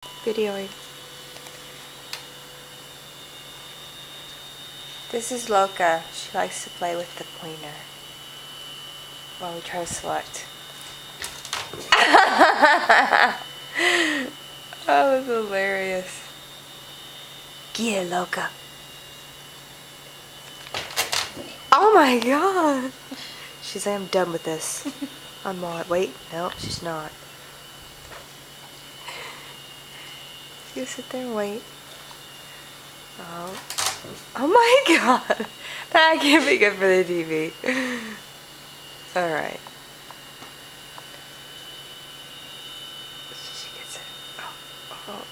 Videoing. This is Loca. She likes to play with the cleaner while we try to select. That was hilarious. Yeah, Loca. Oh my god. She's like, I'm done with this. I'm on. Wait, no, she's not. She's gonna sit there and wait. Oh. Oh my god. That can't be good for the TV. Alright. She gets it. Oh. Oh.